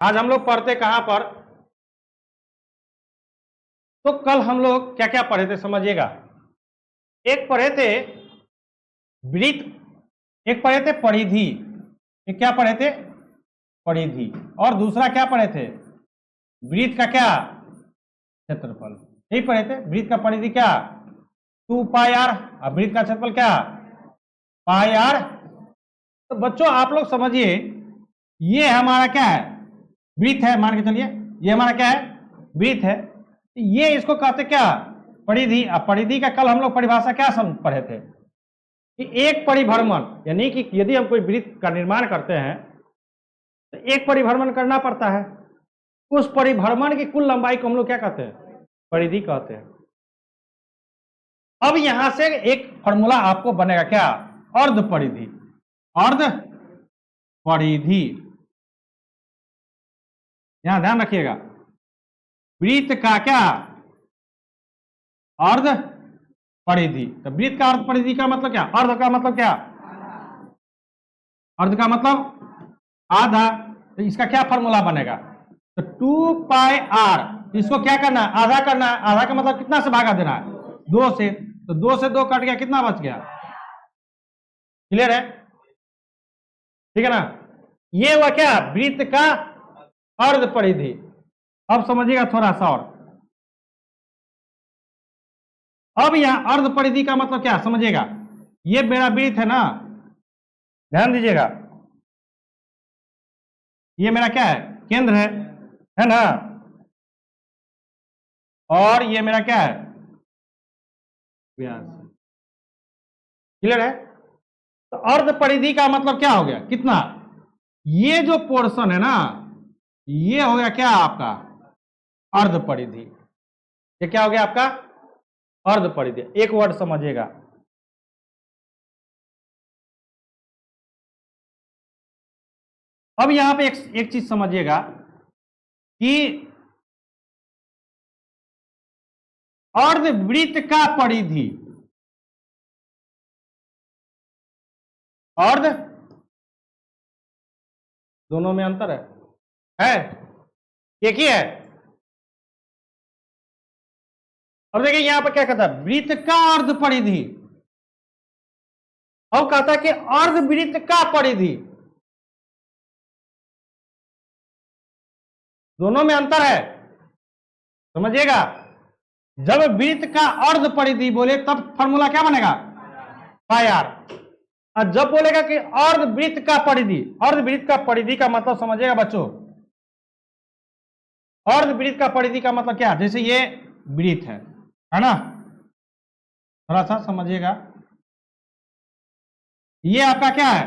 आज हम लोग पढ़ते कहां पर, तो कल हम लोग क्या क्या पढ़े थे समझिएगा। एक पढ़े थे वृत्त, एक पढ़े थे परिधि। एक क्या पढ़े थे? परिधि। और दूसरा क्या पढ़े थे? वृत्त का क्या? क्षेत्रफल। यही पढ़े थे। वृत्त का परिधि क्या? 2 पाई आर। और वृत्त का क्षेत्रफल क्या? पाई आर। तो बच्चों आप लोग समझिए, ये हमारा क्या है? वृत्त है, मान के चलिए ये हमारा क्या है? वृत्त है। ये इसको कहते क्या? परिधि। अब परिधि का कल हम लोग परिभाषा क्या पढ़े थे कि एक परिभ्रमण, यानी कि यदि हम कोई वृत्त का निर्माण करते हैं तो एक परिभ्रमण करना पड़ता है। उस परिभ्रमण की कुल लंबाई को हम लोग क्या कहते हैं? परिधि कहते हैं। अब यहां से एक फॉर्मूला आपको बनेगा क्या? अर्ध परिधि। अर्ध परिधि, यहां ध्यान रखिएगा। वृत्त का क्या? अर्ध परिधि। तो वृत्त का अर्ध परिधि का मतलब क्या? अर्ध का मतलब क्या? अर्ध का मतलब आधा। तो इसका क्या फॉर्मूला बनेगा? तो 2 पाई आर, इसको क्या करना है? आधा करना है। आधा का मतलब कितना से भागा देना है? 2 से। तो 2 से 2 कट गया, कितना बच गया? क्लियर है? ठीक है ना? ये वह क्या? वृत्त का अर्ध परिधि। अब समझिएगा थोड़ा सा और। अब यहां अर्ध परिधि का मतलब क्या समझिएगा। ये मेरा वृत्त है ना, ध्यान दीजिएगा। ये मेरा क्या है? केंद्र है ना? और ये मेरा क्या है? व्यास। क्लियर है? तो अर्ध परिधि का मतलब क्या हो गया? कितना? ये जो पोर्शन है ना, ये हो गया क्या आपका? अर्ध परिधि। ये क्या हो गया आपका? अर्ध परिधि। एक वर्ड समझिएगा, अब यहां पे एक चीज समझिएगा कि अर्धवृत्त का परिधि, अर्ध, दोनों में अंतर है? एक ही है। अब देखिए यहां पर क्या कहता है? वृत्त का अर्ध परिधि। अब कहता है कि अर्धवृत्त का परिधि। दोनों में अंतर है, समझिएगा। जब वृत्त का अर्ध परिधि बोले तब फॉर्मूला क्या बनेगा? पाई आर। और जब बोलेगा कि अर्धवृत्त का परिधि, अर्धवृत्त का परिधि का मतलब समझिएगा बच्चों। अर्धवृत्त का परिधि का मतलब क्या? जैसे ये वृत्त है ना? थोड़ा सा समझिएगा। ये आपका क्या है?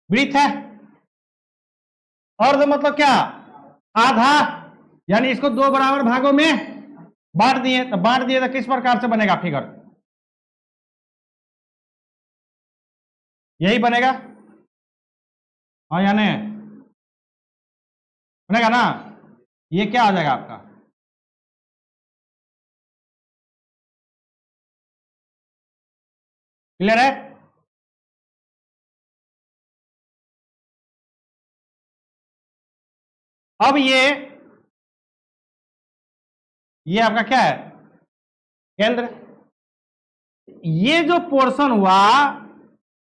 वृत्त है। अर्ध मतलब क्या? आधा। यानी इसको 2 बराबर भागों में बांट दिए। तो बांट दिए तो किस प्रकार से बनेगा फिगर? यही बनेगा, हाँ या नहीं? बनेगा ना? ये क्या आ जाएगा आपका? क्लियर है? अब ये आपका क्या है? केंद्र। ये जो पोर्शन हुआ,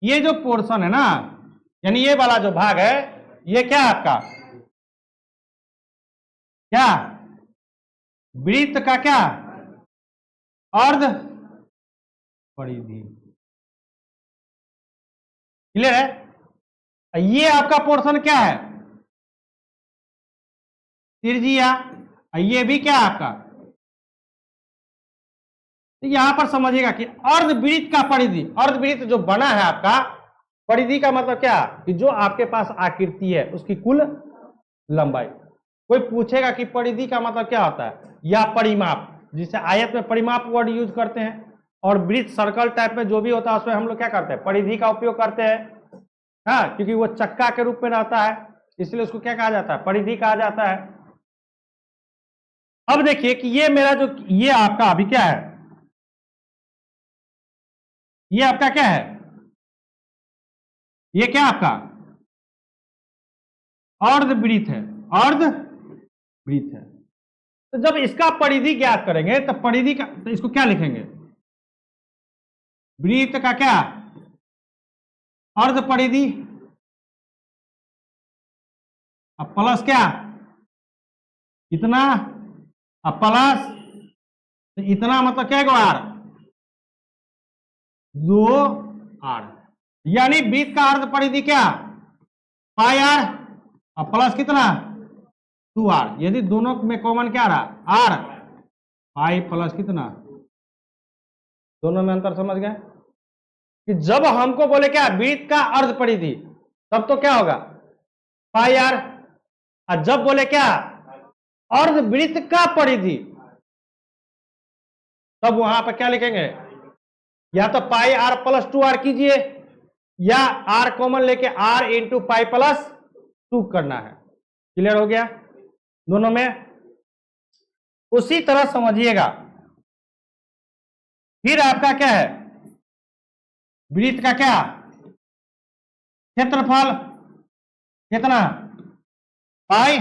ये जो पोर्शन है ना, यानी ये वाला जो भाग है, ये क्या है आपका? क्या? वृत्त का क्या? अर्ध परिधि। क्लियर है? ये आपका पोर्शन क्या है? त्रिज्या। ये भी क्या है आपका? तो यहां पर समझिएगा कि अर्धवृत्त का परिधि, अर्धवृत्त जो बना है आपका, परिधि का मतलब क्या? कि जो आपके पास आकृति है उसकी कुल लंबाई। कोई पूछेगा कि परिधि का मतलब क्या होता है, या परिमाप, जिसे आयत में परिमाप वर्ड यूज करते हैं, और वृत्त सर्कल टाइप में जो भी होता है उसमें हम लोग क्या करते हैं? परिधि का उपयोग करते हैं। हाँ, क्योंकि वो चक्का के रूप में रहता है, इसलिए उसको क्या कहा जाता है? परिधि कहा जाता है। अब देखिए कि ये मेरा जो, ये आपका अभी क्या है? ये आपका क्या है? ये क्या आपका? अर्धवृत्त है। अर्ध वृत्त है। तो जब इसका परिधि ज्ञात करेंगे तो परिधि का, तो इसको क्या लिखेंगे, वृत्त का क्या, अर्ध परिधि, अब प्लस क्या, इतना, अब प्लस तो इतना मतलब क्या है, आर, 2 आर, यानी वृत्त का अर्ध परिधि क्या, पाई आर, अब प्लस कितना, 2 आर। यदि दोनों में कॉमन क्या रहा, आर, पाई प्लस कितना, दोनों में अंतर समझ गए कि जब हमको बोले क्या वृत्त का अर्ध परिधि, तब तो क्या होगा, पाई आर, और जब बोले क्या अर्ध वृत्त का परिधि, तब वहां पर क्या लिखेंगे, या तो पाई आर प्लस 2 आर कीजिए, या आर कॉमन लेके आर इंटू पाई प्लस 2 करना है। क्लियर हो गया दोनों में। उसी तरह समझिएगा, फिर आपका क्या है, वृत्त का क्या क्षेत्रफल कितना, पाई,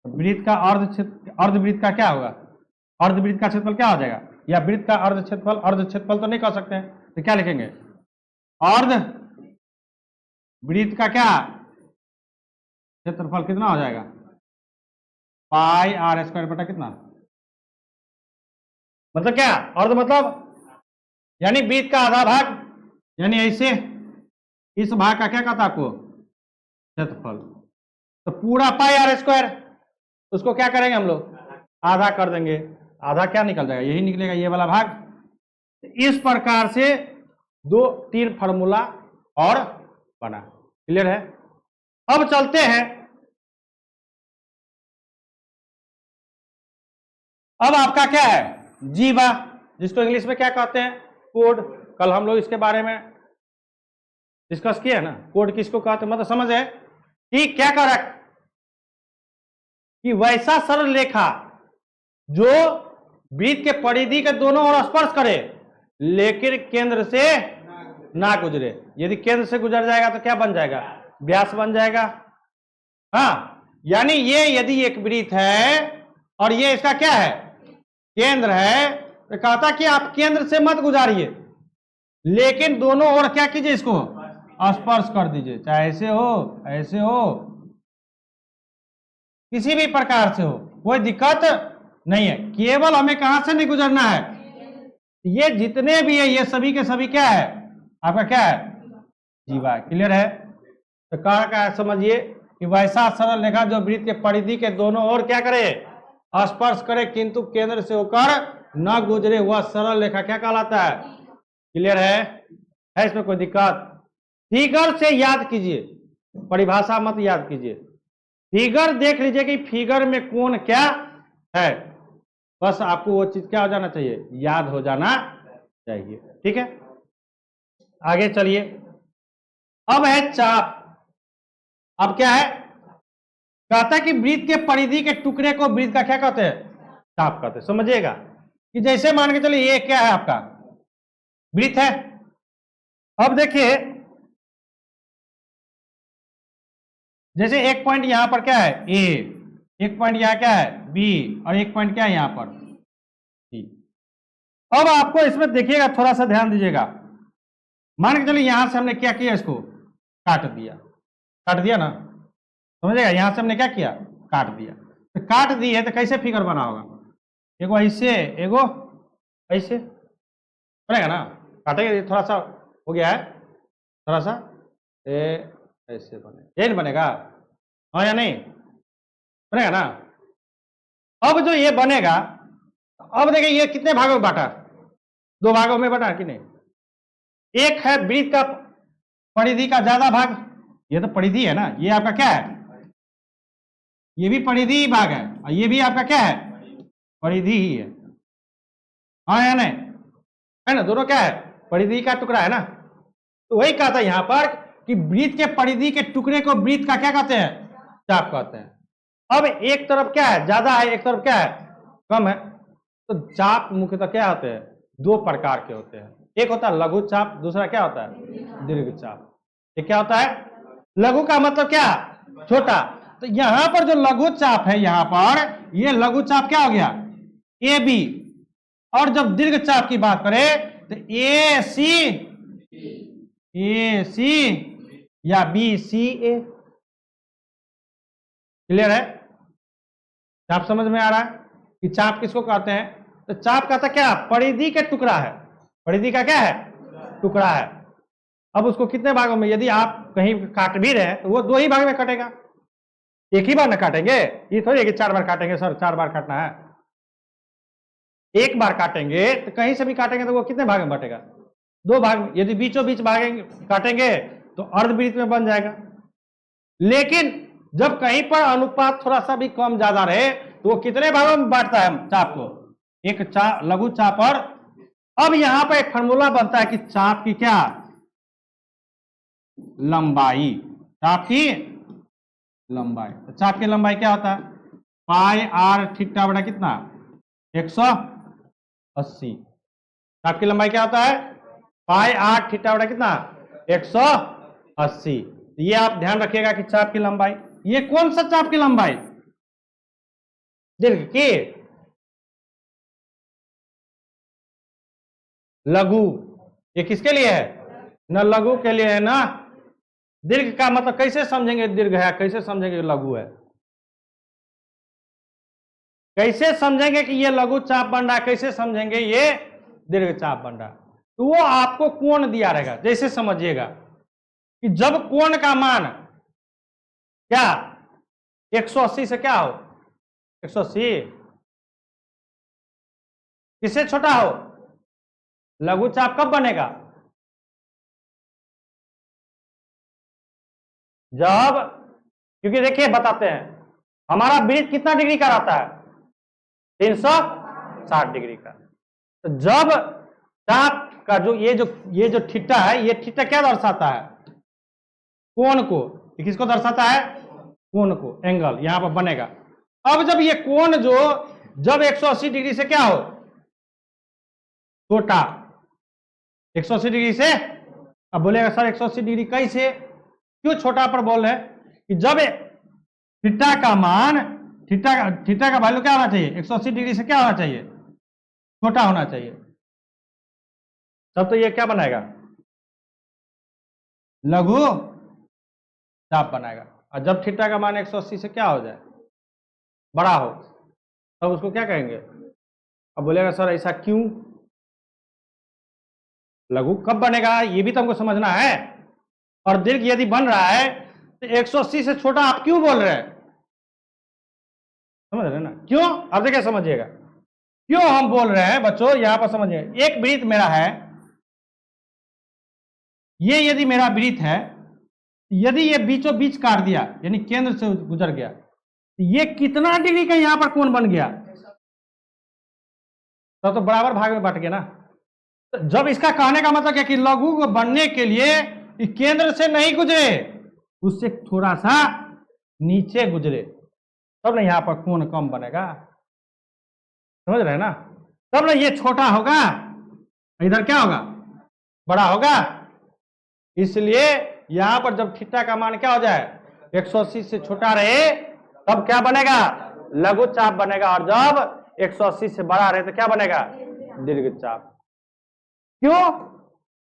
वृत्त का अर्धवृत्त का क्या होगा, अर्धवृत्त का क्षेत्रफल क्या हो जाएगा, या वृत्त का अर्ध क्षेत्रफल तो नहीं कह सकते हैं, तो क्या लिखेंगे, अर्ध वृत्त का क्या क्षेत्रफल कितना हो जाएगा, पाई आर स्क्वायर बटा कितना, मतलब क्या, अर्ध मतलब यानी वृत्त का आधा भाग, यानी ऐसे इस भाग का क्या कहता है आपको, क्षेत्रफल। तो पूरा पाई आर स्क्वायर, उसको क्या करेंगे हम लोग, आधा कर देंगे, आधा क्या निकल जाएगा, यही निकलेगा, ये वाला भाग। इस प्रकार से 2-3 फार्मूला और बना। क्लियर है। अब चलते हैं, अब आपका क्या है, जीवा, जिसको इंग्लिश में क्या कहते हैं, कोड। कल हम लोग इसके बारे में डिस्कस किया ना, कोड किसको कहते हैं, मतलब समझ है कि क्या कर रहा कि वैसा सरल रेखा जो वृत्त के परिधि के दोनों ओर स्पर्श करे लेकिन केंद्र से ना गुजरे। यदि केंद्र से गुजर जाएगा तो क्या बन जाएगा, व्यास बन जाएगा। हाँ, यानी ये यदि एक वृत्त है और ये इसका क्या है, केंद्र है, तो कहता कि आप केंद्र से मत गुजारिए लेकिन दोनों ओर क्या कीजिए, इसको स्पर्श कर दीजिए, चाहे ऐसे हो, किसी भी प्रकार से हो, कोई दिक्कत नहीं है, केवल हमें कहां से नहीं गुजरना है, ये जितने भी है ये सभी के सभी क्या है, आपका क्या है, जीवा। क्लियर है। तो क्या समझिए कि वैसा सरल रेखा जो वृत्त के परिधि के दोनों ओर क्या करे, स्पर्श करे किंतु केंद्र से होकर न गुजरे, वह सरल रेखा क्या कहलाता है। क्लियर है इसमें कोई दिक्कत। फिगर से याद कीजिए, परिभाषा मत याद कीजिए, फिगर देख लीजिए कि फिगर में कोण क्या है, बस आपको वो चीज क्या हो जाना चाहिए, याद हो जाना चाहिए। ठीक है, आगे चलिए। अब है चाप। अब क्या है, कहता है कि वृत्त के परिधि के टुकड़े को वृत्त का क्या कहते हैं, चाप कहते हैं। समझिएगा कि जैसे मान के चलिए ये क्या है, आपका वृत्त है। अब देखिए जैसे एक पॉइंट यहां पर क्या है ए, एक पॉइंट यहां क्या है बी, और एक पॉइंट क्या है यहां पर सी। अब आपको इसमें देखिएगा, थोड़ा सा ध्यान दीजिएगा। मान के चलिए यहां से हमने क्या किया, इसको काट दिया ना, समझिएगा, यहां से हमने क्या किया, काट दिया। तो काट दी है तो कैसे फिगर बना होगा, एगो ऐसे एगो ऐसे बनेगा ना, काटेंगे थोड़ा सा हो गया है, थोड़ा सा ऐसे बने, ये नहीं बनेगा, हाँ या नहीं बनेगा ना। अब जो ये बनेगा, अब देखिए ये कितने भागों में बांटा, 2 भागों में बांटा कि नहीं। एक है वृत्त का परिधि का ज्यादा भाग, ये तो परिधि है ना, ये आपका क्या है, ये भी परिधि भाग है, और ये भी आपका क्या है, परिधि ही है, हाँ या नहीं, है ना, दोनों क्या है, परिधि का टुकड़ा है ना। तो वही कहा था यहां पर कि वृत्त के परिधि के टुकड़े को वृत्त का क्या कहते हैं, चाप कहते हैं। अब एक तरफ क्या है, ज्यादा है, एक तरफ क्या है, कम है। तो चाप मुख्यतः क्या होते हैं, 2 प्रकार के होते हैं। एक होता है लघु चाप, दूसरा क्या होता है, दीर्घ चाप। ये क्या होता है, लघु का मतलब क्या, छोटा, तो यहां पर जो लघु चाप है, यहां पर ये लघु चाप क्या हो गया, ए बी। और जब दीर्घ चाप की बात करें तो ए सी या बी सी ए। क्लियर है? चाप समझ में आ रहा है कि चाप किसको कहते हैं? तो चाप कहता क्या, परिधि के टुकड़ा है। परिधि का क्या है, टुकड़ा है। अब उसको कितने भागों में, यदि आप कहीं काट भी रहे हैं तो वो 2 ही भाग में कटेगा, एक ही बार ना काटेंगे। ये थोड़ी है कि 4 बार काटेंगे, सर 4 बार काटना है। एक बार काटेंगे तो कहीं से भी काटेंगे तो वो कितने भाग में बटेगा, 2 भाग में। यदि बीचों बीच भागेंगे काटेंगे तो अर्धवृत्त में बन जाएगा। लेकिन जब कहीं पर अनुपात थोड़ा सा भी कम ज्यादा रहे तो वो कितने भागों में बांटता है चाप को, एक लघु चाप। और अब यहां पर एक फॉर्मूला बनता है कि चाप की क्या लंबाई, चाप की लंबाई। तो चाप की लंबाई क्या होता है, पाई आर थीटा बटा कितना 180। चाप की लंबाई क्या होता है, पाई आर थीटा बटा कितना 180। ये आप ध्यान रखिएगा कि चाप की लंबाई, ये कौन सा चाप की लंबाई, दीर्घ की, लघु। ये किसके लिए है, न लघु के लिए है ना दीर्घ का। मतलब कैसे समझेंगे दीर्घ है, कैसे समझेंगे लघु है, कैसे समझेंगे कि ये लघु चाप बन रहा है, कैसे समझेंगे ये दीर्घ चाप बन रहा है। तो वो आपको कोण दिया रहेगा। जैसे समझिएगा कि जब कोण का मान क्या 180 से क्या हो, 180 किससे छोटा हो, लघु चाप कब बनेगा, जब, क्योंकि देखिए बताते हैं हमारा वृत्त कितना डिग्री का रहता है, 360 डिग्री का। तो जब चाप का ये जो थीटा है, ये थीटा क्या दर्शाता है, कोण को। ये किसको दर्शाता है, कोण को, एंगल यहां पर बनेगा। अब जब ये कोण जब 180 डिग्री से क्या हो, छोटा, 180 डिग्री से। अब बोलेगा सर 180 डिग्री कैसे, क्यों छोटा पर बोल रहे हैं कि जब थीटा का मान, थीटा का वैल्यू क्या होना चाहिए, 180 डिग्री से क्या होना चाहिए, छोटा होना चाहिए। तब तो ये क्या बनाएगा, लघु चाप बनाएगा। और जब थीटा का मान 180 से क्या हो जाए, बड़ा हो, तब उसको क्या कहेंगे। अब बोलेगा सर ऐसा क्यों, लघु कब बनेगा ये भी तो हमको समझना है। और दीर्घ यदि बन रहा है तो 180 से छोटा आप क्यों बोल रहे हैं, समझ रहे हैं ना, क्यों। अब देखिए समझिएगा क्यों हम बोल रहे हैं बच्चों, यहां पर समझिए। एक वृत्त मेरा है, ये यदि मेरा वृत्त है, यदि ये बीचों बीच काट दिया यानी केंद्र से गुजर गया, ये कितना डिग्री का यहां पर कोण बन गया, तब तो बराबर भाग में बट गया ना। तो जब इसका कहने का मतलब क्या कि लघु को बनने के लिए केंद्र से नहीं गुजरे, उससे थोड़ा सा नीचे गुजरे, तब ना यहां पर कोण कम बनेगा, समझ रहे हैं ना। तब ना ये छोटा होगा, इधर क्या होगा, बड़ा होगा। इसलिए यहां पर जब थीटा का मान क्या हो जाए 180 से छोटा रहे, तब क्या बनेगा, लघु चाप बनेगा। और जब 180 से बड़ा रहे तो क्या बनेगा, दीर्घ चाप। क्यों,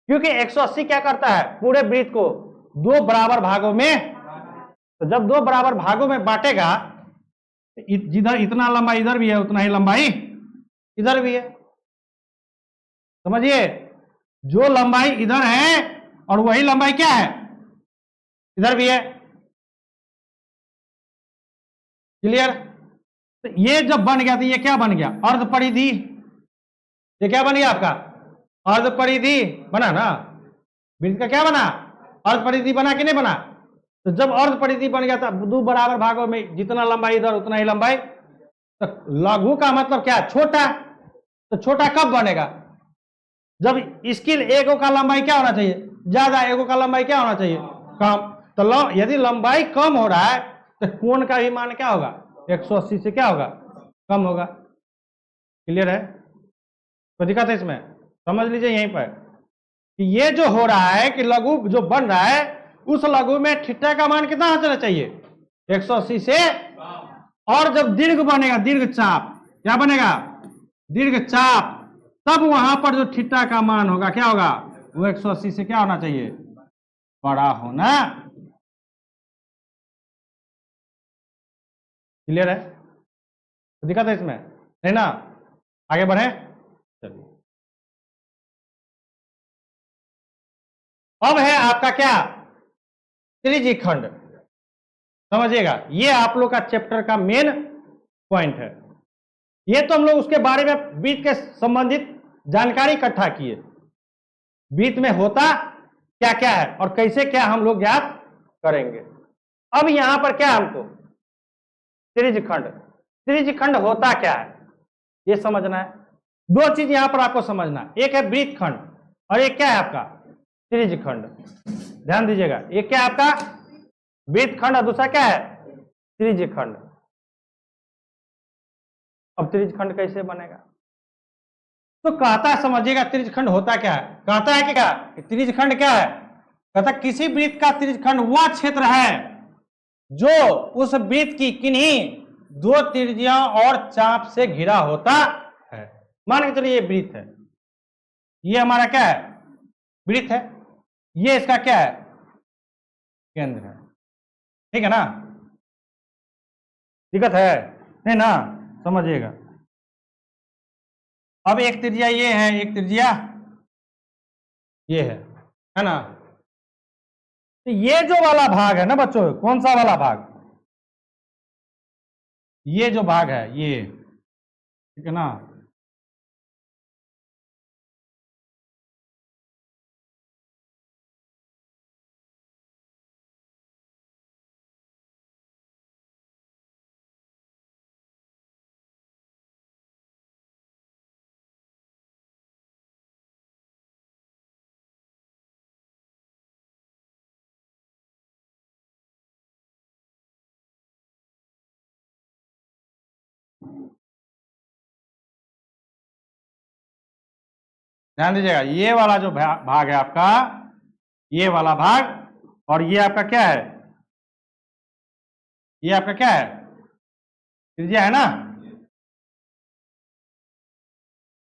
क्योंकि 180 क्या करता है, पूरे वृत्त को 2 बराबर भागों में, तो जब 2 बराबर भागों में बांटेगा, जिधर इतना लंबाई इधर भी है उतना ही लंबाई इधर भी है। समझिए, जो लंबाई इधर है और वही लंबाई क्या है, इधर भी है। क्लियर। तो ये जब बन गया तो ये क्या बन गया, अर्ध परिधि। ये क्या बन गया आपका, अर्ध परिधि बना ना, वृत्त का क्या बना, अर्ध परिधि बना कि नहीं बना। तो जब अर्ध परिधि बन गया था 2 बराबर भागों में, जितना लंबाई इधर उतना ही लंबाई, तो लघु का मतलब क्या, छोटा। तो छोटा कब बनेगा, जब इसकी एगो का लंबाई क्या होना चाहिए, ज्यादा, एगो का लंबाई क्या होना चाहिए, कम। तो यदि लंबाई कम हो रहा है तो कोण का भी मान क्या होगा, 180 से क्या होगा, कम होगा। क्लियर है, कोई दिक्कत है इसमें, समझ लीजिए यहीं पर कि ये जो हो रहा है कि लघु जो बन रहा है, उस लघु में थीटा का मान कितना होना चाहिए, 180 से, और जब दीर्घ बनेगा, दीर्घ चाप, क्या बनेगा, दीर्घ चाप, तब वहां पर जो थीटा का मान होगा क्या होगा, वो 180 से क्या होना चाहिए, बड़ा होना। क्लियर है, दिक्कत है इसमें नहीं ना, आगे बढ़े। चलिए अब है आपका क्या, त्रिज्यखंड। समझिएगा, ये आप लोग का चैप्टर का मेन पॉइंट है। ये तो हम लोग उसके बारे में वृत्त के संबंधित जानकारी इकट्ठा किए, वृत्त में होता क्या क्या है और कैसे क्या हम लोग ज्ञात करेंगे। अब यहां पर क्या हमको त्रिज्यखंड, त्रिज्यखंड होता क्या है ये समझना है। दो चीज यहां पर आपको समझना है, एक है वृत्तखंड और एक क्या है आपका त्रिज्यखंड। ध्यान दीजिएगा, एक क्या है आपका वृत्तखंड और दूसरा क्या है त्रिज्यखंड। अब त्रिज्यखंड कैसे बनेगा, तो कहता है समझिएगा त्रिज्यखंड होता क्या है। कहता है कि क्या त्रिज्यखंड क्या है, कहता किसी वृत्त का त्रिज्यखंड वह क्षेत्र है जो उस वृत्त की किन्हीं दो त्रिज्या और चाप से घिरा होता है। मान के चलिए ये वृत्त है, ये हमारा क्या है वृत्त है, ये इसका क्या है केंद्र है, ठीक है ना, दिक्कत है नहीं ना, समझिएगा। अब एक त्रिज्या ये है, एक त्रिज्या ये है ना। तो ये जो वाला भाग है ना बच्चों, कौन सा वाला भाग, ये जो भाग है ये, ठीक है ना, ध्यान दीजिएगा, ये वाला जो भाग है आपका, ये वाला भाग, और ये आपका क्या है, ये आपका क्या है त्रिज्या है ना,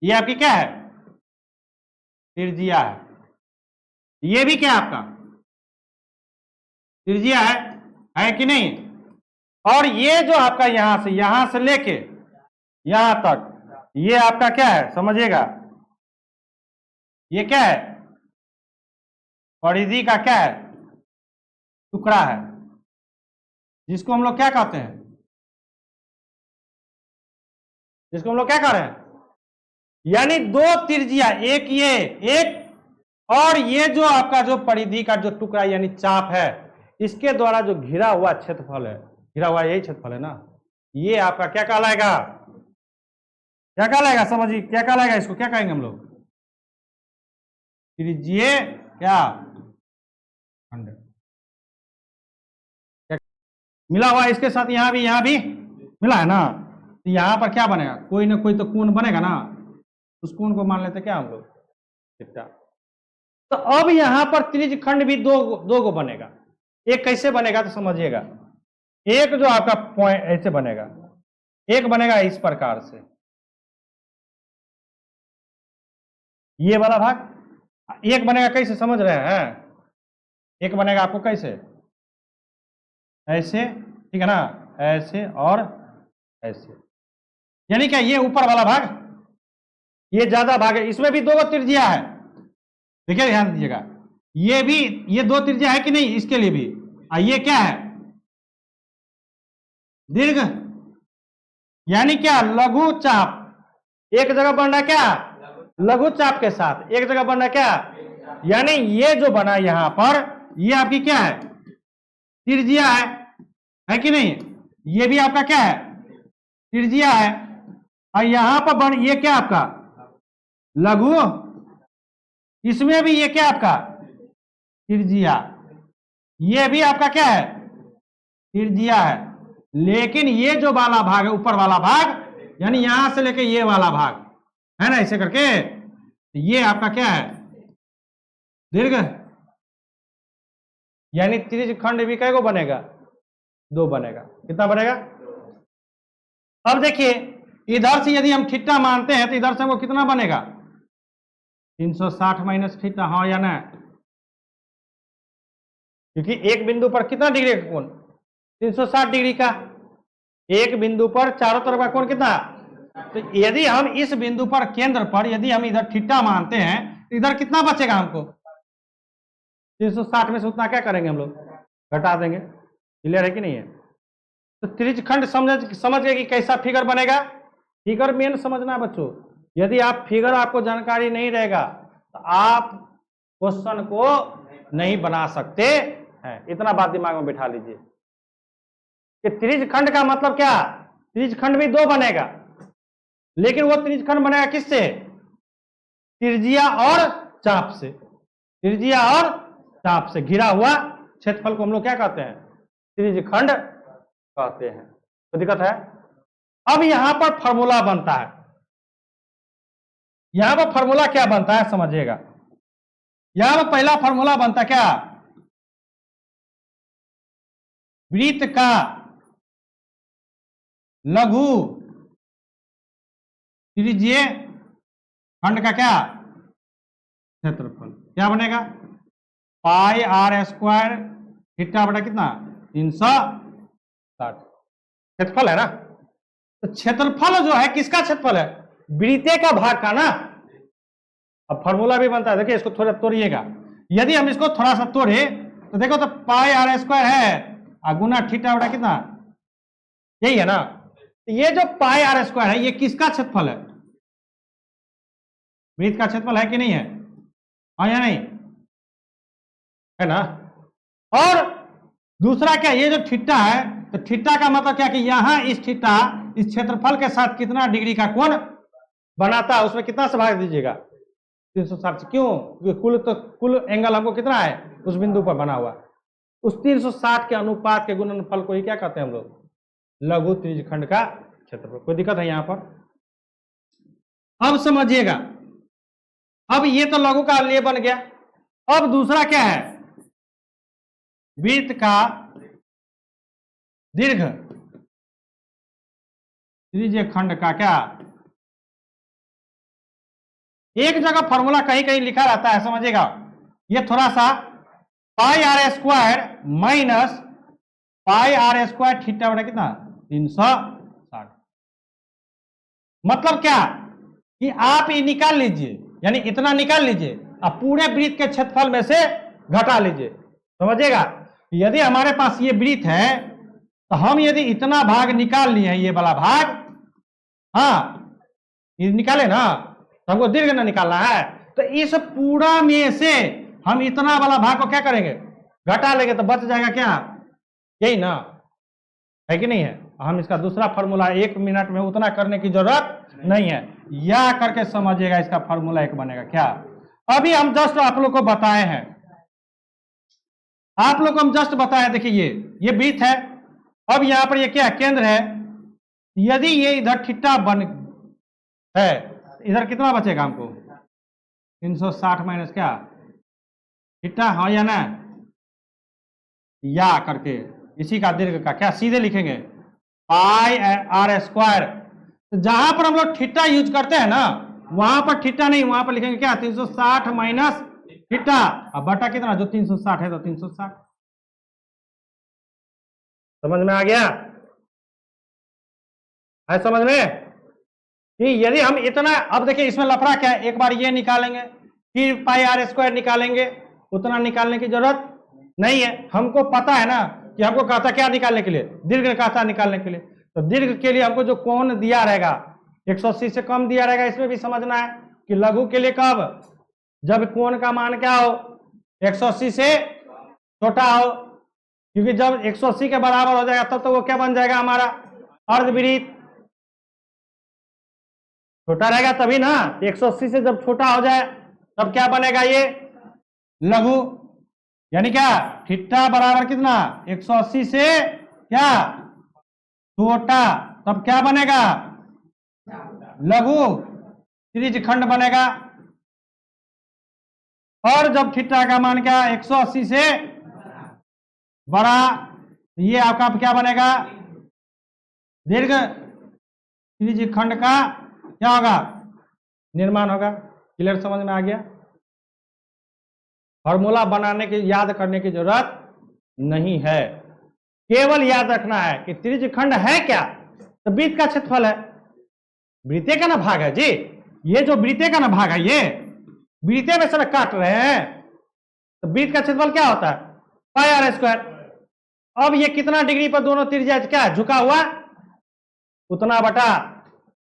ये आपकी क्या है त्रिज्या है, ये भी क्या है आपका त्रिज्या है कि नहीं। और ये जो आपका यहां से लेके यहां तक, ये आपका क्या है समझिएगा, ये क्या है परिधि का क्या है टुकड़ा है, जिसको हम लोग क्या कहते हैं, जिसको हम लोग क्या कह रहे हैं, यानी दो त्रिज्या, एक ये एक, और ये जो आपका जो परिधि का जो टुकड़ा यानी चाप है, इसके द्वारा जो घिरा हुआ क्षेत्रफल है, घिरा हुआ यही क्षेत्रफल है ना, ये आपका क्या कहलाएगा, क्या कहलाएगा समझिए, क्या कहलाएगा, इसको क्या कहेंगे हम लोग त्रिज्यीय क्या खंड। मिला हुआ इसके साथ यहां भी मिला है ना, तो यहां पर क्या बनेगा, कोई ना कोई तो कोण बनेगा ना, उस कोण को मान लेते क्या हम लोग थीटा। तो अब यहां पर त्रिज्यखंड भी दो गो बनेगा। एक कैसे बनेगा तो समझिएगा, एक जो आपका पॉइंट ऐसे बनेगा, एक बनेगा इस प्रकार से, ये वाला भाग, एक बनेगा कैसे समझ रहे हैं, एक बनेगा आपको कैसे ऐसे, ठीक है ना, ऐसे और ऐसे, यानी क्या ये ऊपर वाला भाग, ये ज्यादा भाग है, इसमें भी दो त्रिज्या है, देखिए ध्यान दीजिएगा, ये भी ये दो त्रिज्या है कि नहीं, इसके लिए भी, ये क्या है दीर्घ, यानी क्या लघु चाप, एक जगह बन रहा है क्या लघु चाप के साथ, एक जगह बन रहा है क्या, यानी ये जो बना यहां पर, ये आपकी क्या है त्रिज्या है कि नहीं, ये भी आपका क्या है त्रिज्या है, और यहां पर बन ये क्या आपका लघु, इसमें भी ये क्या आपका त्रिज्या, ये भी आपका क्या है त्रिज्या है, लेकिन ये जो वाला भाग है ऊपर वाला भाग, यानी यहां से लेके ये वाला भाग है ना, ऐसे करके ये आपका क्या है दीर्घ, यानी त्रिज्यखंड भी कैगो बनेगा 2 बनेगा। कितना बनेगा? अब देखिए इधर से यदि हम थीटा मानते हैं तो इधर से हमको कितना बनेगा? 360 माइनस थीटा, हाँ या ना? क्योंकि एक बिंदु पर कितना डिग्री का कोण? 360 डिग्री का। एक बिंदु पर चारों तरफ का कोण कितना? तो यदि हम इस बिंदु पर केंद्र पर यदि हम इधर थीटा मानते हैं तो इधर कितना बचेगा हमको? 360 में से उतना क्या करेंगे हम लोग? घटा देंगे। क्लियर है कि नहीं है? तो त्रिज्यखंड समझ गए कि कैसा फिगर बनेगा? फिगर मेन समझना है बच्चों। यदि आप फिगर आपको जानकारी नहीं रहेगा तो आप क्वेश्चन को नहीं बना सकते हैं। इतना बात दिमाग में बिठा लीजिए कि त्रिज्यखंड का मतलब क्या? त्रिज्यखंड भी 2 बनेगा, लेकिन वो त्रिज्यखंड बनेगा किससे? त्रिज्या और चाप से। त्रिज्या और चाप से घिरा हुआ क्षेत्रफल को हम लोग क्या कहते हैं? त्रिज्यखंड कहते हैं। तो दिक्कत है। अब यहां पर फॉर्मूला बनता है। यहां पर फॉर्मूला क्या बनता है समझिएगा। यहां पर पहला फॉर्मूला बनता क्या? वृत्त का लघु त्रिज्यीय खंड का क्या? क्षेत्रफल। क्या बनेगा? पाई आर स्क्वायर थीटा बटा कितना? 360। क्षेत्रफल है ना? तो क्षेत्रफल जो है किसका क्षेत्रफल है? वृत्तीय का भाग का ना। अब फॉर्मूला भी बनता है, देखिए इसको थोड़ा तोड़िएगा। यदि हम इसको थोड़ा सा तोड़े तो देखो तो पाई आर स्क्वायर है गुना थीटा बटा कितना? यही है ना? तो ये जो पाई आर स्क्वायर है ये किसका क्षेत्रफल है? वृत्त का क्षेत्रफल है कि नहीं है? हाँ या नहीं? है ना? और दूसरा क्या? ये जो थीटा है तो थीटा का मतलब क्या कि यहां इस थीटा इस क्षेत्रफल के साथ कितना डिग्री का कोण बनाता है, उसमें कितना से भाग दीजिएगा? 360 से। क्यों? क्योंकि कुल एंगल हमको कितना है उस बिंदु पर बना हुआ। उस 360 के अनुपात के गुणनफल को ही क्या कहते हैं हम लोग? लघु त्रिज्यखंड का क्षेत्रफल। कोई दिक्कत है यहां पर? अब समझिएगा। अब ये तो लघु का लिए बन गया। अब दूसरा क्या है? वृत्त का दीर्घ त्रिज्यखंड का क्या? एक जगह फॉर्मूला कहीं कहीं लिखा रहता है, समझिएगा। ये थोड़ा सा pi R square minus pi R square theta बटा कितना? 360। मतलब क्या कि आप ये निकाल लीजिए, यानी इतना निकाल लीजिए अब पूरे वृत्त के क्षेत्रफल में से घटा लीजिए। समझिएगा। यदि हमारे पास ये वृत्त है तो हम यदि इतना भाग निकाल लिए हैं, ये वाला भाग, हाँ ये निकाले ना, तो हमको दीर्घ ना निकालना है। तो इस पूरा में से हम इतना वाला भाग को क्या करेंगे? घटा लेंगे तो बच जाएगा क्या? यही ना, है कि नहीं है? हम इसका दूसरा फॉर्मूला 1 मिनट में उतना करने की जरूरत नहीं है, या करके समझिएगा इसका फॉर्मूला 1 बनेगा क्या? अभी हम जस्ट आप लोग को बताए हैं, आप लोग को हम जस्ट बताए। देखिए ये वृत्त है। अब यहां पर ये क्या केंद्र है। यदि ये इधर थीटा बन है, इधर कितना बचेगा हमको? 360 माइनस क्या थीटा, हाँ या ना? या करके इसी का दीर्घ का क्या सीधे लिखेंगे? पाई आर स्क्वायर। तो जहां पर हम लोग थीटा यूज करते हैं ना, वहां पर थीटा नहीं, वहां पर लिखेंगे क्या? 360 माइनस थीटा। अब बटा कितना? जो 360 है तो 360। समझ में आ गया? है समझ में कि यदि हम इतना, अब देखिए इसमें लफड़ा क्या है, एक बार ये निकालेंगे फिर पाई आर स्क्वायर निकालेंगे, उतना निकालने की जरूरत नहीं है। हमको पता है ना कि हमको कहता क्या निकालने के लिए? दीर्घ कहता निकालने के लिए। तो दीर्घ के लिए हमको जो कोण दिया रहेगा 180 से कम दिया रहेगा, इसमें भी समझना है कि लघु के लिए कब? जब कोण का मान क्या हो? 180 से छोटा हो। क्योंकि जब 180 के बराबर हो जाएगा तब तो वो क्या बन जाएगा हमारा? अर्धवृत्त। छोटा रहेगा तभी ना। 180 से जब छोटा हो जाए तब क्या बनेगा? ये लघु। यानी क्या? थीटा बराबर कितना? 180 से क्या छोटा, तब क्या बनेगा? लघु त्रिज्यखंड बनेगा। और जब थीटा का मान क्या? 180 से बड़ा ये आपका क्या बनेगा, दीर्घ त्रिज्यीय खंड का क्या होगा, निर्माण होगा। क्लियर, समझ में आ गया। फॉर्मूला बनाने की, याद करने की जरूरत नहीं है, केवल याद रखना है कि त्रिज्यीय खंड है क्या, तो वृत्त का क्षेत्रफल है, वृत्ते का ना भाग है जी, ये जो वृत्ते का ना भाग है, ये वृत्ते में से काट रहे हैं, तो वृत्त का क्षेत्रफल क्या होता है, पाई आर स्क्वायर। अब ये कितना डिग्री पर दोनों त्रिज्या क्या झुका हुआ, उतना बटा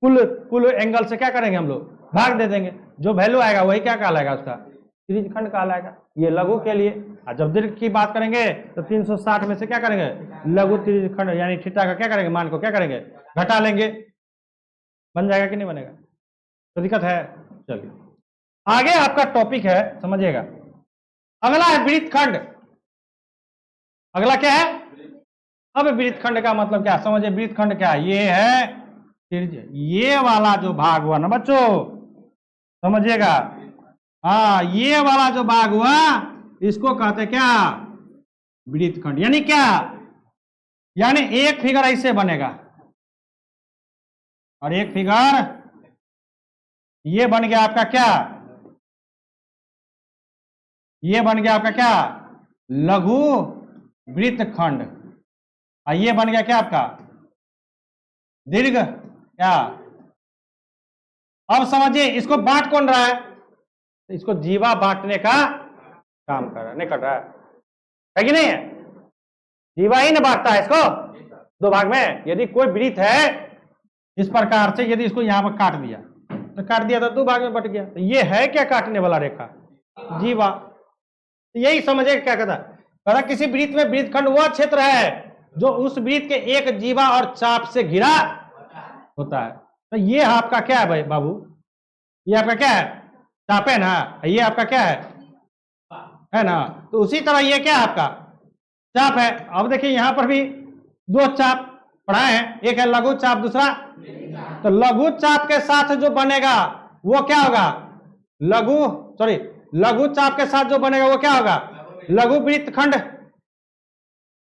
कुल एंगल से क्या करेंगे हम लोग, भाग दे देंगे, जो वैल्यू आएगा वही क्या कहलाएगा, उसका त्रिज्यीय खंड कहलाएगा। ये लघु के लिए। और जब दीर्घ की बात करेंगे तो 360 में से क्या करेंगे, लघु त्रिज्यीय खंड यानी थीटा का क्या करेंगे, मान को क्या करेंगे, घटा लेंगे। बन जाएगा कि नहीं बनेगा, तो दिक्कत है। चलिए आगे आपका टॉपिक है, समझिएगा। अगला है वृत्तखंड। अगला क्या है, अब वृत्तखंड का मतलब क्या, समझिए वृत्तखंड क्या है, ये है त्रिज्या, ये वाला जो भाग हुआ ना बच्चों, समझिएगा। हाँ, ये वाला जो भाग हुआ इसको कहते क्या, वृत्तखंड। यानी क्या, यानी एक फिगर ऐसे बनेगा और एक फिगर ये बन गया आपका क्या, ये बन गया आपका क्या, लघु वृत्तखंड। और ये बन गया क्या आपका, दीर्घ क्या। अब समझिए इसको बांट कौन रहा है, इसको जीवा बांटने का काम कर रहा है, नहीं कर रहा है कि नहीं है, जीवा ही ना बांटता है इसको दो भाग में। यदि कोई वृत्त है इस प्रकार से, यदि इसको यहां पर काट दिया तो काट दिया तो दो भाग में बट गया, तो ये है क्या काटने वाला रेखा, जीवा। तो यही समझे क्या कहता, किसी वृत्त में वृत्तखंड वह क्षेत्र है जो उस वृत्त के एक जीवा और चाप से घिरा होता है। तो ये आपका क्या है भाई बाबू, ये आपका क्या है, चाप है ना, ये आपका क्या है ना। तो उसी तरह ये क्या है आपका चाप है। अब देखिए यहां पर भी दो चाप पढ़ाए हैं, एक है लघु चाप, दूसरा, तो लघु चाप के साथ जो बनेगा वो क्या होगा, लघु चाप के साथ जो बनेगा वो क्या होगा, लघु वृत्तखंड।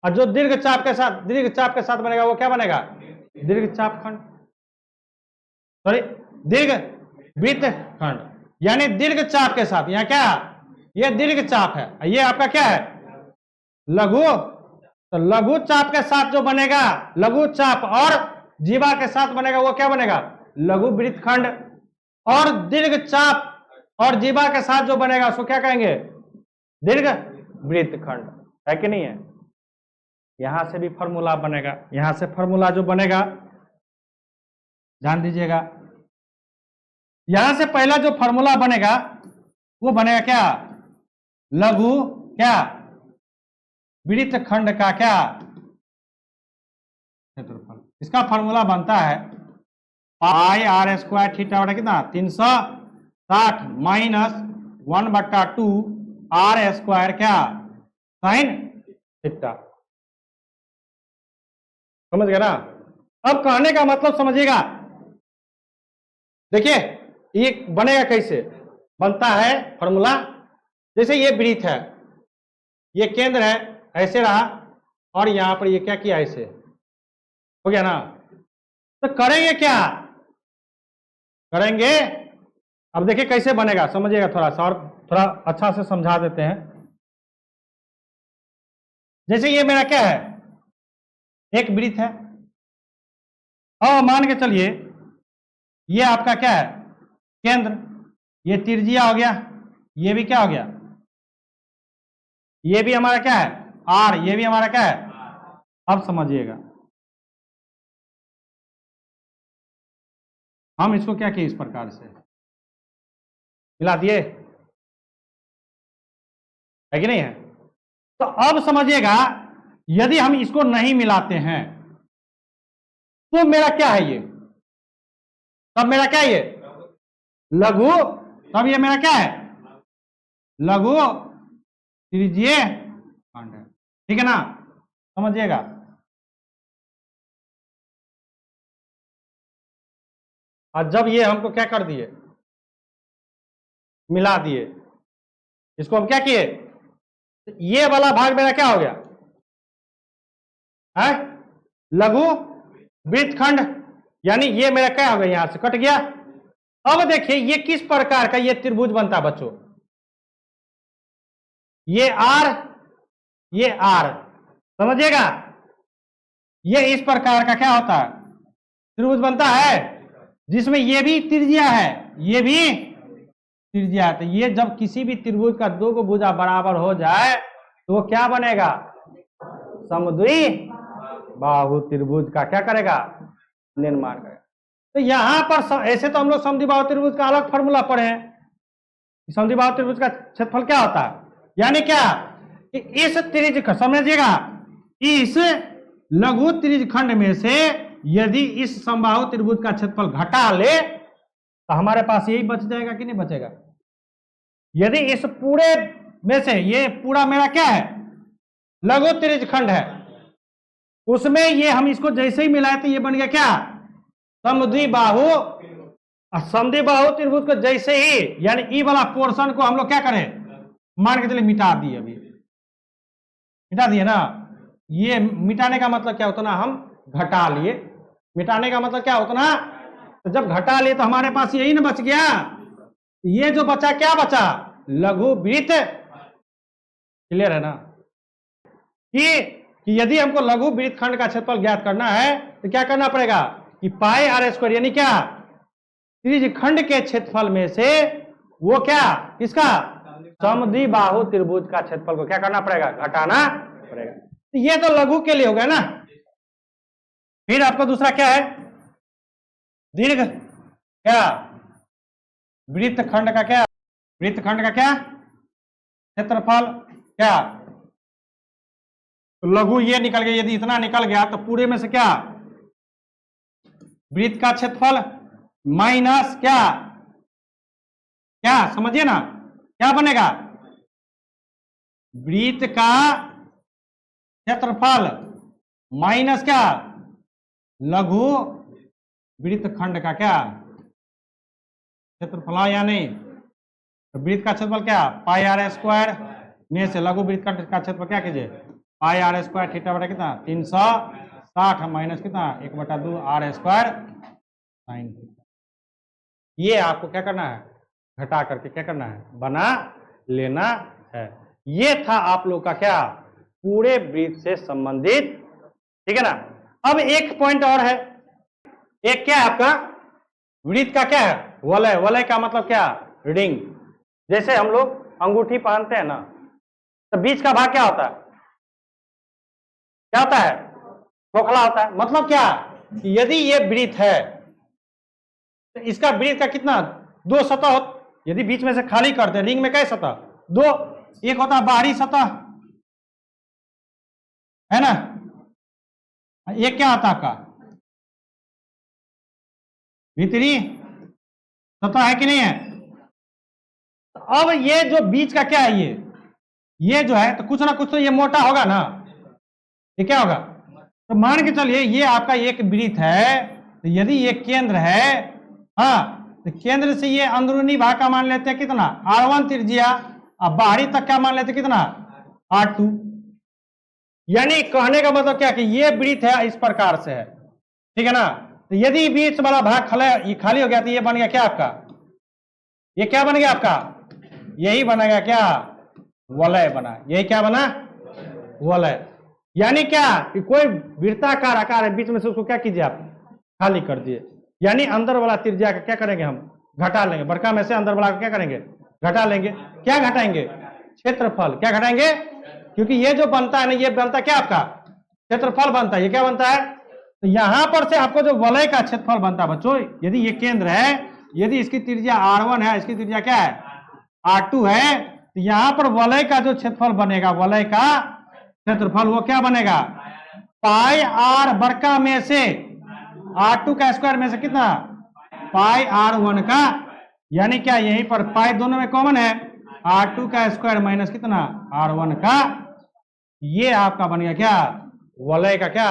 और जो दीर्घ चाप के साथ बनेगा वो क्या बनेगा, दीर्घ चाप खंड, दीर्घ वृत्तखंड। यानी दीर्घ चाप के साथ, यहां क्या, ये दीर्घ चाप है, ये आपका क्या है, लघु। तो लघु चाप के साथ जो बनेगा, लघु चाप और जीवा के साथ बनेगा वो क्या बनेगा, लघु वृत्तखंड। और दीर्घ चाप और जीवा के साथ जो बनेगा उसको क्या कहेंगे, दीर्घ वृत्तखंड, है कि नहीं है। यहां से भी फॉर्मूला बनेगा, यहां से फॉर्मूला जो बनेगा ध्यान दीजिएगा। यहां से पहला जो फॉर्मूला बनेगा वो बनेगा क्या, लघु क्या वृत्तखंड का क्या क्षेत्रफल। इसका फॉर्मूला बनता है पाई आर स्क्वायर थीटा बटा कितना 360 माइनस 1/2 आर स्क्वायर क्या साइन थीटा। समझ गए ना। अब कहने का मतलब समझिएगा, देखिए ये बनेगा कैसे, बनता है फॉर्मूला, जैसे ये वृत्त है, ये केंद्र है, ऐसे रहा, और यहां पर ये क्या किया, ऐसे हो गया ना। तो करेंगे क्या, करेंगे, अब देखिए कैसे बनेगा, समझिएगा थोड़ा सा, और थोड़ा अच्छा से समझा देते हैं। जैसे ये मेरा क्या है, एक वृत्त है, और मान के चलिए ये आपका क्या है, केंद्र, ये त्रिज्या हो गया, ये भी क्या हो गया, ये भी हमारा क्या है आर, ये भी हमारा क्या है। अब समझिएगा, हम इसको क्या किए, इस प्रकार से मिला दिए, है कि नहीं है। तो अब समझिएगा, यदि हम इसको नहीं मिलाते हैं तो मेरा क्या है, ये तब मेरा क्या है, ये लघु, तब ये मेरा क्या है, लघु त्रिज्यीय खंड है, ठीक है ना, समझिएगा। और जब ये हमको क्या कर दिए, मिला दिए, इसको हम क्या किए, ये वाला भाग मेरा क्या हो गया, है लघु वृत्तखंड, यानी ये मेरा क्या हो गया, यहां से कट गया। अब देखिए ये किस प्रकार का ये त्रिभुज बनता है बच्चों, ये आर समझिएगा, ये इस प्रकार का क्या होता है त्रिभुज बनता है, जिसमें ये भी त्रिज्या है, ये भी त्रिज्या है। तो ये जब किसी भी त्रिभुज का दो को भुजा बराबर हो जाए तो वो क्या बनेगा, समद्वि बाहु त्रिभुज का क्या करेगा, निर्माण करेगा। तो यहां पर ऐसे तो हम लोग समद्वि बाहु त्रिभुज का अलग फॉर्मूला पढ़े हैं। समद्वि बाहु त्रिभुज का क्षेत्रफल क्या होता है, यानी क्या कि इस त्रिज्य का समझिएगा, इस लघु त्रिज्य खंड में से यदि इस समबाहु त्रिभुज का क्षेत्रफल घटा ले तो हमारे पास यही बच जाएगा कि नहीं बचेगा। यदि इस पूरे में से ये पूरा मेरा क्या है लघु त्रिज्य खंड है, उसमें ये हम इसको जैसे ही मिलाए तो ये बन गया क्या समद्वि बाहु, समद्वि बाहु त्रिभुज को जैसे ही यानी ई वाला पोर्शन को हम लोग क्या करें मान के चलिए मिटा दिए, अभी मिटा दिए ना। ये मिटाने का मतलब क्या, उतना हम घटा लिए, मिटाने का मतलब क्या उतना, तो जब घटा लिए तो हमारे पास यही ना बच गया, ये जो बचा क्या बचा लघु वृत्त। क्लियर है ना कि यदि हमको लघु वृत्त खंड का क्षेत्रफल ज्ञात करना है तो क्या करना पड़ेगा कि पाई आर स्क्वायर यानी क्या त्रिज्य खंड के क्षेत्रफल में से वो क्या इसका समद्वि बाहु त्रिभुज का क्षेत्रफल को क्या करना पड़ेगा, घटाना पड़ेगा। तो ये तो लघु के लिए हो गया ना। फिर आपका दूसरा क्या है दीर्घ, क्या वृत्त खंड का क्या, वृत्त खंड का क्या क्षेत्रफल क्या, तो लघु ये निकल गया, यदि इतना निकल गया तो पूरे में से क्या वृत्त का क्षेत्रफल माइनस क्या क्या समझिए ना क्या बनेगा वृत्त का क्षेत्रफल माइनस क्या लघु वृत्त खंड का क्या क्षेत्रफल, या नहीं तो वृत्त का क्षेत्रफल क्या पाई आर स्क्वायर में से लघु वृत्त खंड का क्षेत्रफल क्या कीजिए पाई आर स्क्वायर थीटा बटा कितना 360 माइनस कितना 1/2 आर स्क्वायर साइन थीटा। ये आपको क्या करना है घटा करके क्या करना है बना लेना है। ये था आप लोग का क्या पूरे वृत्त से संबंधित, ठीक है ना। अब एक पॉइंट और है, एक क्या है आपका वृत्त का क्या है वलय, वलय का मतलब क्या रिंग। जैसे हम लोग अंगूठी पहनते हैं ना तो बीच का भाग क्या होता है, क्या होता है खोखला होता है। मतलब क्या कि यदि ये वृत्त है तो इसका वृत्त का कितना दो सतह हो, यदि बीच में से खाली करते हैं रिंग में कैसे सतह दो, एक होता है बाहरी सतह है ना, एक क्या आता है आपका भीतरी सतह है कि नहीं है। अब ये जो बीच का क्या है ये जो है तो कुछ ना कुछ तो ये मोटा होगा ना, ये क्या होगा तो मान के चलिए ये आपका एक वृत्त है, तो यदि ये केंद्र है हाँ तो केंद्र से ये अंदरूनी भाग का मान लेते हैं कितना R1 त्रिज्या, अब बाहरी तक क्या मान लेते हैं कितना R2। यानी कहने का मतलब क्या कि ये वृत्त है इस प्रकार से है, ठीक है ना। तो यदि बीच वाला भाग खाली हो गया तो ये बन गया क्या आपका, ये क्या बन गया आपका यही बनेगा क्या वलय बना, यही क्या बना वलय। यानी क्या कि कोई वृत्ताकार आकार है बीच में से उसको क्या कीजिए आप खाली कर दिए, यानी अंदर वाला त्रिज्या का क्या करेंगे हम घटा लेंगे, बड़का में से अंदर वाला क्या करेंगे घटा लेंगे। क्या घटाएंगे क्षेत्रफल, क्या घटाएंगे क्योंकि ये जो बनता है ना ये बनता है क्या आपका क्षेत्रफल बनता है, ये क्या बनता है तो यहां पर से आपको जो वलय का क्षेत्रफल बनता है बच्चों, यदि ये केंद्र है यदि इसकी त्रिज्या R1 है इसकी त्रिज्या क्या है R2 है, तो यहां पर वलय का जो क्षेत्रफल बनेगा वलय का क्षेत्रफल वो क्या बनेगा पाई आर बड़का में से R2 का स्क्वायर में से कितना पाई R1 का, यानी क्या यहीं पर पाई दोनों में कॉमन है R2 का स्क्वायर माइनस कितना R1 का, ये आपका बन गया क्या वलय का क्या।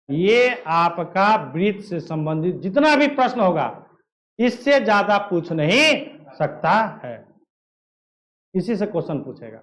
ये आपका वृत्त से संबंधित जितना भी प्रश्न होगा इससे ज्यादा पूछ नहीं सकता है, इसी से क्वेश्चन पूछेगा।